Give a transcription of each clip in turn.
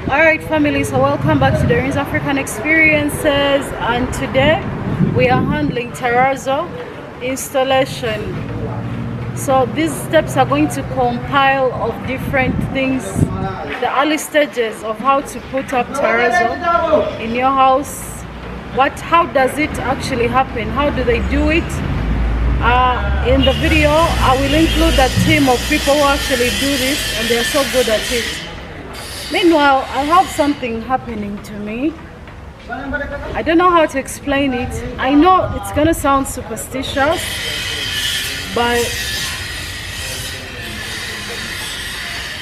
Alright family, so welcome back to DOREEN'S African Experiences, and today we are handling terrazzo installation. So these steps are going to compile of different things, the early stages of how to put up terrazzo in your house. How does it actually happen? How do they do it? In the video I will include a team of people who actually do this, and they are so good at it. Meanwhile, I have something happening to me. I don't know how to explain it. I know it's gonna sound superstitious, but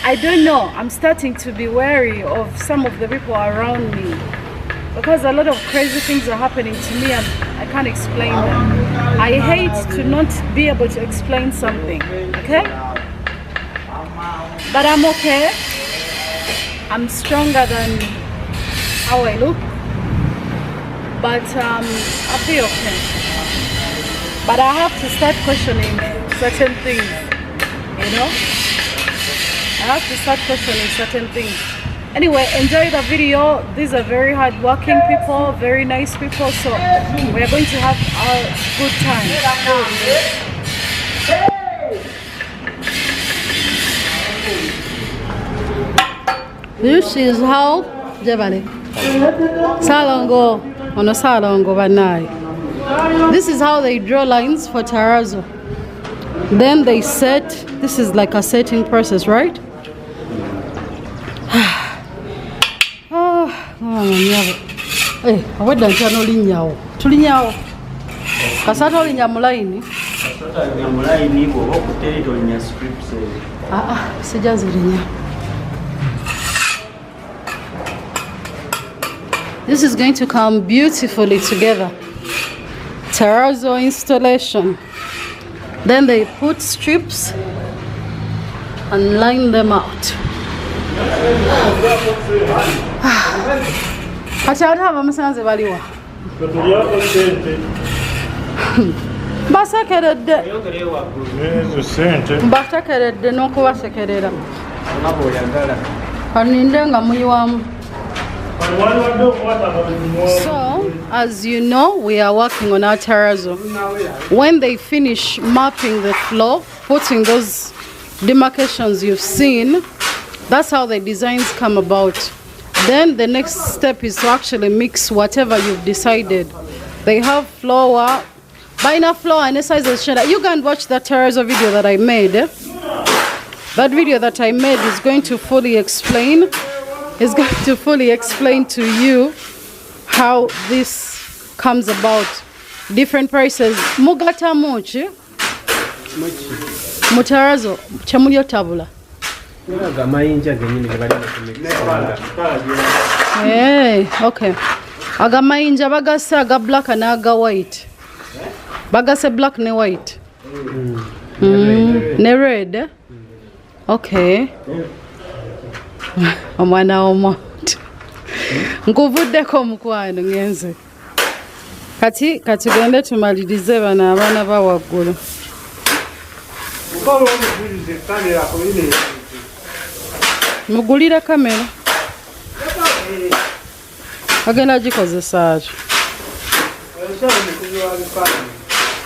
I don't know. I'm starting to be wary of some of the people around me, because a lot of crazy things are happening to me and I can't explain them. I hate to not be able to explain something, okay? But I'm okay. I'm stronger than how I look, but I'll be okay. But I have to start questioning certain things, you know? I have to start questioning certain things. Anyway, enjoy the video. These are very hard-working people, very nice people, so we're going to have a good time. This is how this is how they draw lines for terrazzo. Then they set. This is like a setting process, right? Hey, I went down to Linyao. To Linyao. Casato in Yamulaini. This is going to come beautifully together. Terrazzo installation. Then they put strips and line them out. So, as you know, we are working on our terrazzo. When they finish mapping the floor, putting those demarcations you've seen, that's how the designs come about. Then the next step is to actually mix whatever you've decided. They have floor, bina floor and a size of shader. You can watch that terrazzo video that I made. That video that I made is going to fully explain. It's going to fully explain to you how this comes about. Different prices. Mugata mochi. Mutarazo. Chamulio tabula. Hey, okay. Agamainja bagase aga black and aga white. Bagase black ne white. Ne red. Okay. Omwana omuntu. Nkuvuddeko mukwano ngenze. Kati gende tumalirize bana abaana ba waggulu. Mugulira kamera. Agenda gikozesa ki?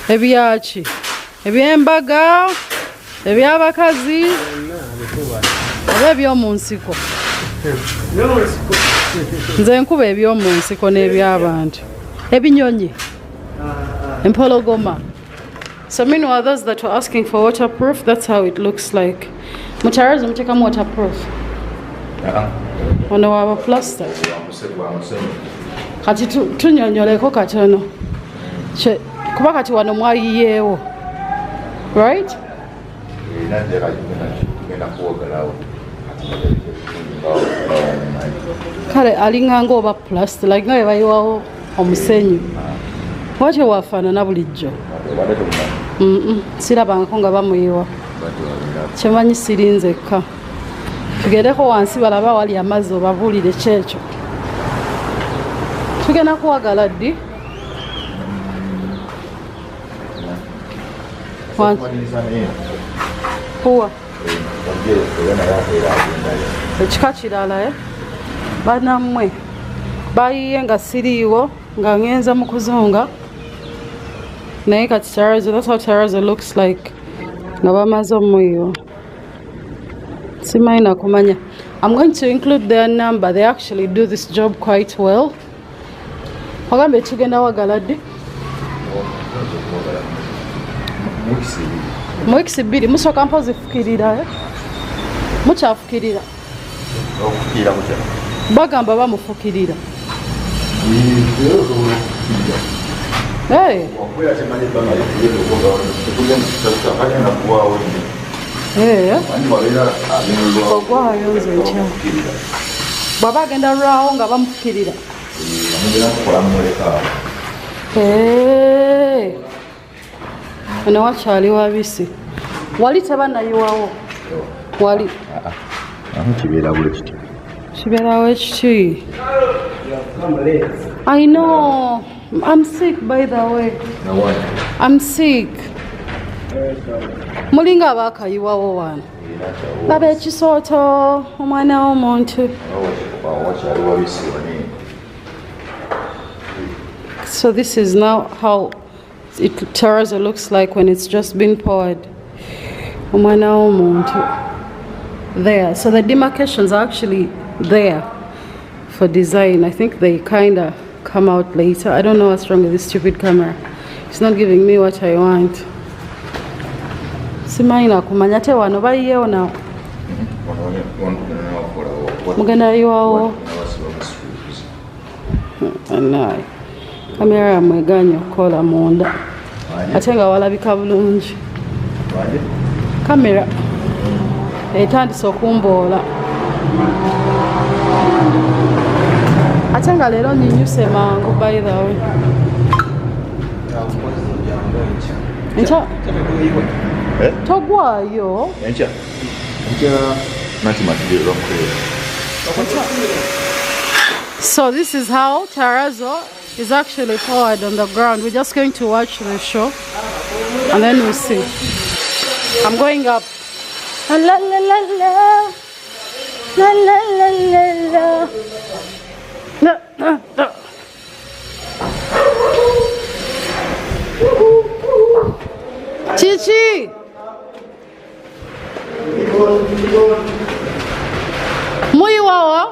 Ebyaki? Ebyembaga? Ebyabakazi? Oba ebyomunsiko? Nze nkuba ebyomunsiko n'ebyabantu. Ebinyonyi? Empologoma? So meanwhile, those that were asking for waterproof, that's how it looks like. Mutarazo mteka waterproof. Ono waba plaster. Kati tunyonyoleko katono. Kuba kati wano mwayiyeewo. Right? Kale alinganga oba plaster, like nawe bayiwawo omusenyu. Wate wafaanana bulijjo. Sirabangako nga bamuyiwa. Kyemanyi sirinzekka. Tugendeko wansi balaba wali amazzi obabuulire kyekyo. Tugenda kuwagala ddi? Kuwa? Ekika kirala Banammwe bayiye nga siriiwo nga ngenza mu kuzunga naye kati Terrazzo, that's how Terrazzo looks like nga bamaze omuyiwa. Simanyi nakumanya. I'm going to include their number. They actually do this job quite well. Wagambe tugenda wagala ddi? Mu weeks bbiri musooka mpozi fukirira mukyafukirira bagamba bamufukirira ogwayo nze nkya bw'aba agenda lwawo nga bamufukirira eno wakyali wabisi wali tebanayiwawo wali kibeerawo ekiti. I know. I'm sick, by the way. I'm sick. Mulinga abakayiwawo wano. Laba ekisooto omwana w'omuntu. So this is now how Terrazzo looks like when it's just been poured. Omwana w'omuntu. There. So the demarcations are actually there for design. I think they kind of come out later. I don't know what's wrong with this stupid camera. It's not giving me what I want. Simanyi nakumanya te wano bayiyewo nawo. Mugenda yiwawo. Anayi. Kamera yammwe eganye okukola munda. Ate nga walabika bulungi. Kamera. Etandise okumboola. Ate nga leero nyinyuse mangu, by the way. Enkya togwayo. So this is how Terrazzo is actually poured on the ground. We're just going to watch the show and then we'll see. I'm going up. La la la la la la la la. No, no, no. Chichi. Muyiwawa.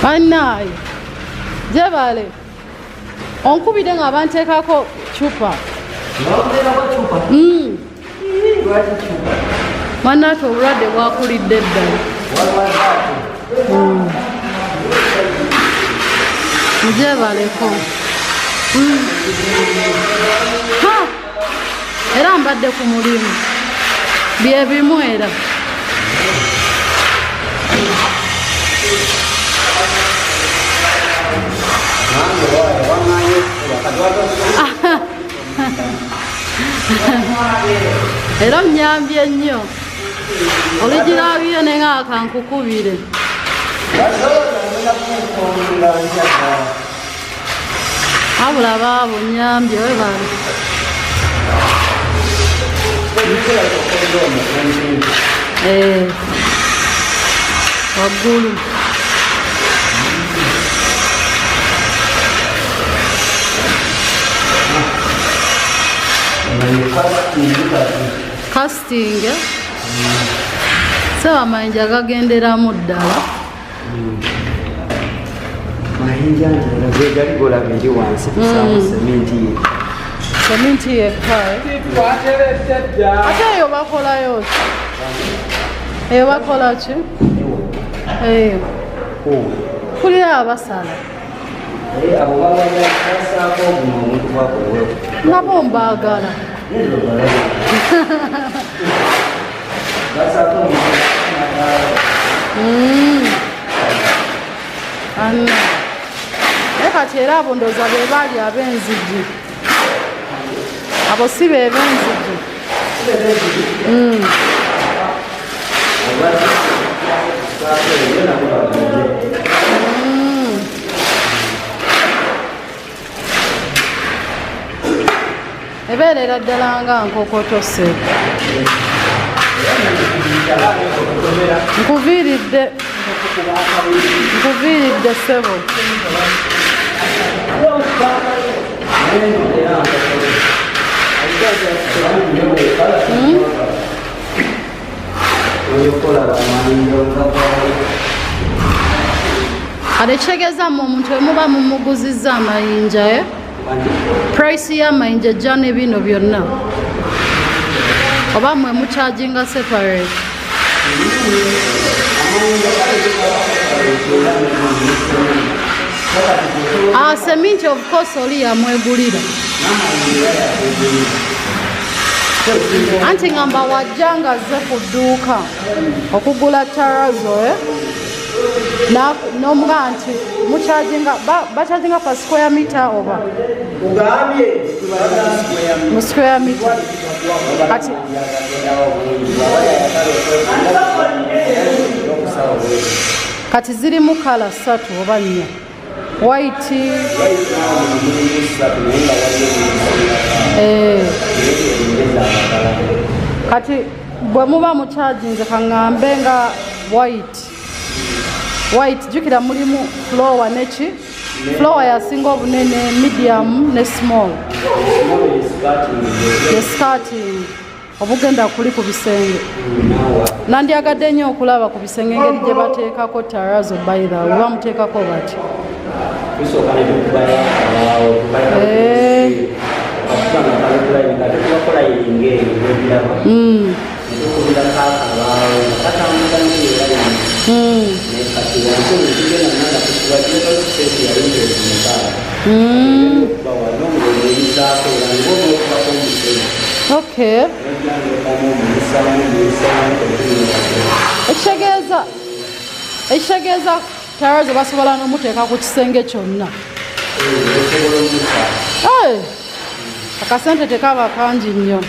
Anai. Jebale. Onkubide nga banteekako chupa. Manaato obulwadde bwakulidde ddala. Mujebaleko. Era mbadde ku mulimu. Bye bimu era. Era nnyambye nnyo. Oligirabye ne nga kankukubire. Abula baabo nnyambye webale. Waggulu. Casting. So amayinja gagenderamu ddala. Mayinja nze gali gola biri wansi kusaba sementi. Sementi yekka. Ate eyo bakolayo ki? Eyo bakola ki? Eyo. Kuli abasala. Abo basaako omuntu bwakolewo. Nabo mbaagala. Basaako omuntu. Anna. Kati era abo ndooza be baali ab'enzigi. Abo si be b'enzigi. Ebeerera ddala nga nkokotose. nkuviiridde ssebo. Ategeeza mu omuntu bwe muba mumuguzizza amayinja price y'amayinja ejja ne bino byonna oba mwe mucharginga separate? Seminti of course oli yamwegulira anti ngamba wajjanga azze ku dduuka okugula Terrazzo n'omugaa nti bacharginga per square meter oba mu square meter kati zirimu kala 3 oba 4 white kati bwe muba mucharginze kaŋŋambe nga white jukira mulimu floor neki floor yasinga obunene medium ne small starting obugenda kuli ku bisenge nandyagadde nnyo okulaba ku bisenge engeri gye bateekako Terrazzo by the way bamuteekako bati Okay. Ekitegeeza Terrazzo basobola n'omuteeka ku kisenge kyonna. Akasente tekaba kangi nnyo.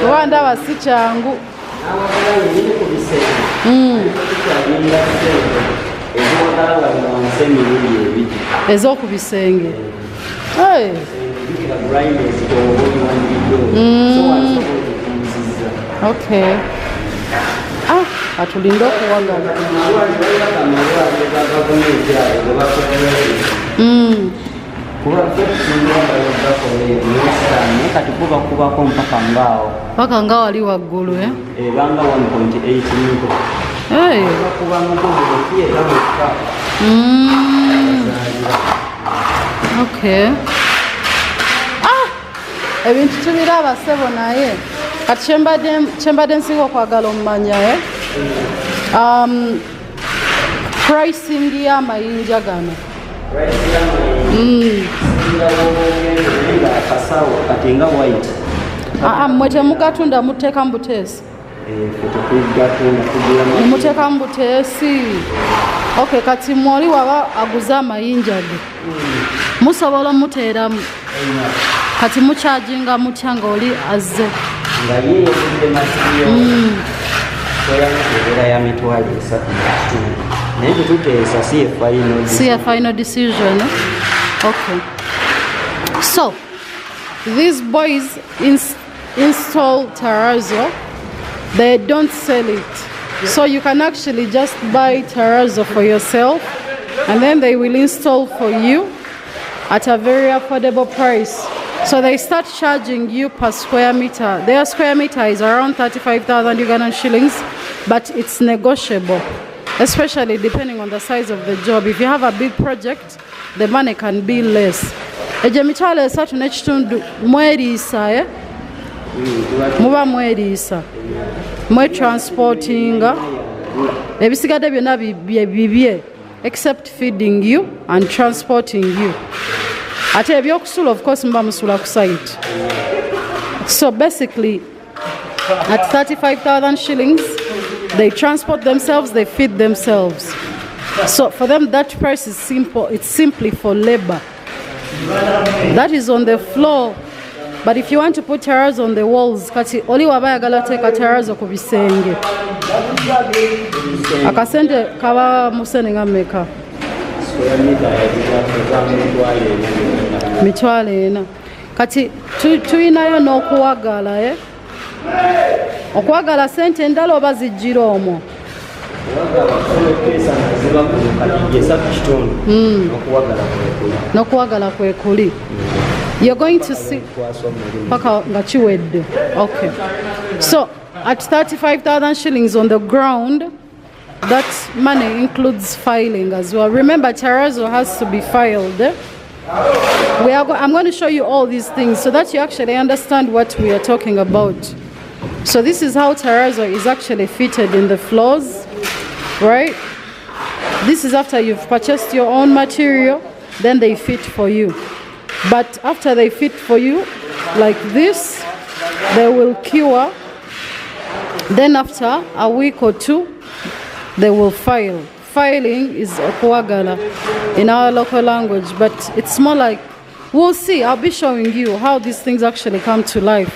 Kuba ndaba si kyangu. Ez'oku bisenge. Okay. Atulinde okuwagala. Paka ngaawo ali waggulu ebanga 1.8 mito. Okay. Ebintu tubiraba ssebo naye kati kyembadde nsinga okwagala omumanya pricing y'amayinja gano mmwe temugatunda muteeka mu buteesi muteeka mu buteesi. Okay, kati mwoli waba aguza amayinja ge musobola muteeramu kati mucharginga mutya nga oli azze see a final decision. Okay, so these boys install Terrazzo. They don't sell it, so you can actually just buy Terrazzo for yourself and then they will install for you at a very affordable price. So they start charging you per square meter. Their square meter is around 35,000 Ugandan shillings, but it's negotiable, especially depending on the size of the job. If you have a big project, the money can be less. Ejemitwalo esatu n'ekitundu mweriisa muba mweriisa transportinga ebisigadde byonna bibye except feeding you and transporting you. Ate ebyokusula of course mba musula ku site. So basically at 35,000 shillings they transport themselves, they feed themselves. So for them that price is simple. It's simply for labor. That is on the floor. But if you want to put Terrazzo on the walls, kati oli wabayagala teeka Terrazzo ku bisenge. Akasente kaba musene nga mmeka? Mitwalo ena. Kati tuyinayo n'okuwagala Okwagala sente endala oba zijjira omwo? N'okuwagala kwe kuli. You're going to see paka nga kiwedde. Okay. So at 35,000 shillings on the ground, that money includes filing as well. Remember, Terrazzo has to be filed. I'm going to show you all these things so that you actually understand what we are talking about. So this is how Terrazzo is actually fitted in the floors, right? This is after you've purchased your own material, then they fit for you. But after they fit for you, like this, they will cure. Then after a week or two, they will file. Filing is okuwagala in our local language, but it's more like, we'll see. I'll be showing you how these things actually come to life.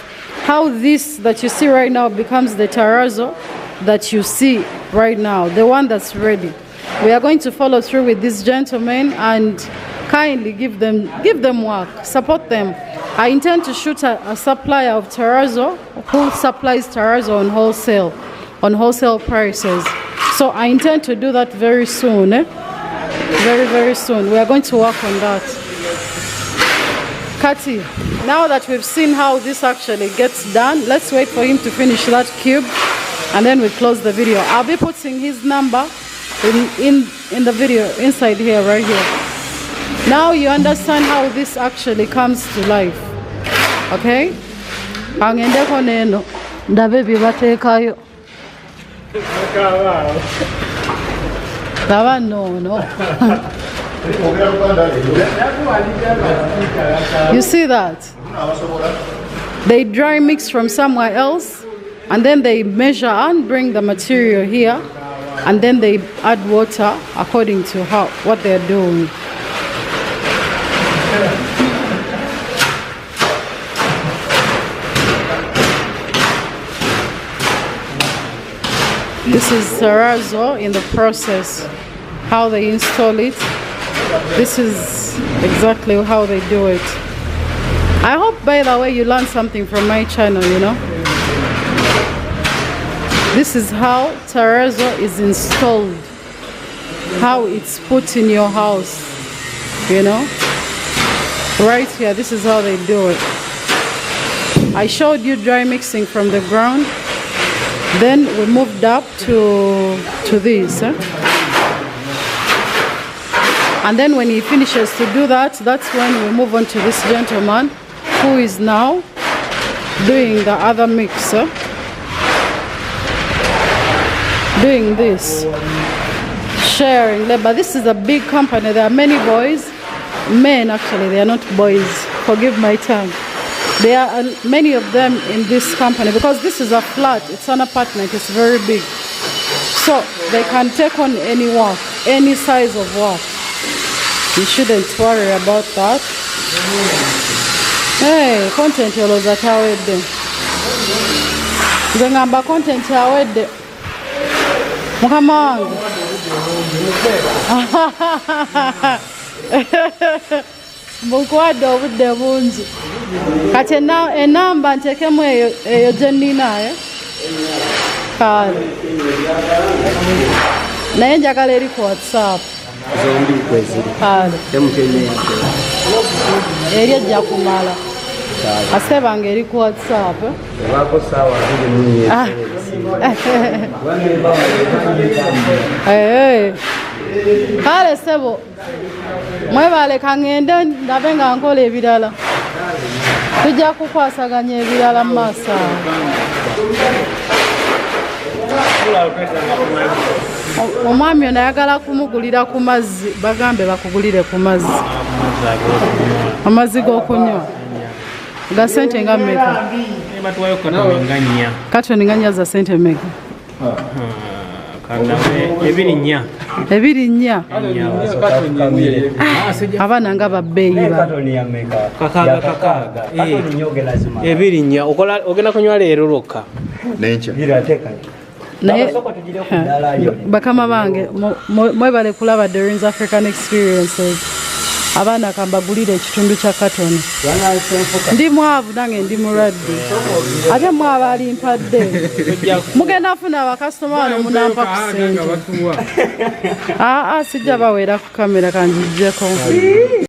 How this that you see right now becomes the terrazzo that you see right now, the one that's ready. We are going to follow through with these gentlemen and kindly give them work, support them. I intend to shoot a supplier of terrazzo who supplies terrazzo on wholesale prices. So I intend to do that very soon. Very, very soon. We are going to work on that. Kati, now that we've seen how this actually gets done, let's wait for him to finish that cube and then we close the video. I'll be putting his number in the video inside here, right here. Now you understand how this actually comes to life. Okay? Angendeko neno ndabe bibatekayo. Baba no. You see that? They dry mix from somewhere else and then they measure and bring the material here and then they add water according to what they're doing. This is Terrazzo in the process, how they install it. This is exactly how they do it. I hope, by the way, you learned something from my channel, you know. This is how Terrazzo is installed, how it's put in your house, you know. Right here, this is how they do it. I showed you dry mixing from the ground. Then we moved up to this. And then when he finishes to do that, that's when we move on to this gentleman who is now doing the other mixer. Doing this. Sharing labor. This is a big company. There are many boys. Men actually, they are not boys. Forgive my tongue. There are many of them in this company because this is a flat, it's an apartment, it's very big. So they can take on any work, any size of work. You shouldn't worry about that. Hey, content yoloza tawedde. Nze ngamba content yawedde. Mukama wange. Mukwadde obudde bungi. Kati enamba ntekemu eyo gyenina kale. Naye njagala eri ku WhatsApp. Zombi kweziri. Kale. Temutene yake. Eri ejja kumala. Ate bange eri ku WhatsApp. Wako sawa ndi Kale sebo. Mwebale kangende ndabe nga nkola ebirala. Tujja kukwasaganya ebirala mu maaso. Omwami ono ayagala kumugulira ku mazzi, bagambe bakugulire ku mazzi. Amazzi g'okunywa. Ga sente nga mmeka? Katoni nga nnya za sente mmeka? Ebiri nnya. Abaana nga babbeeyi ba. Ebiri nnya. Ogenda kunywa leero lwokka. Naye bakama bange mwebale kulaba DOREEN'S African Experiences. abaana kambagulire ekitundu kya katono ndi mwavu nange ndi mulwadde ate mwaba alimpadde mugenda funa abakasitoma wano munampa ku sente sijja bawera ku kamera kanjijjeko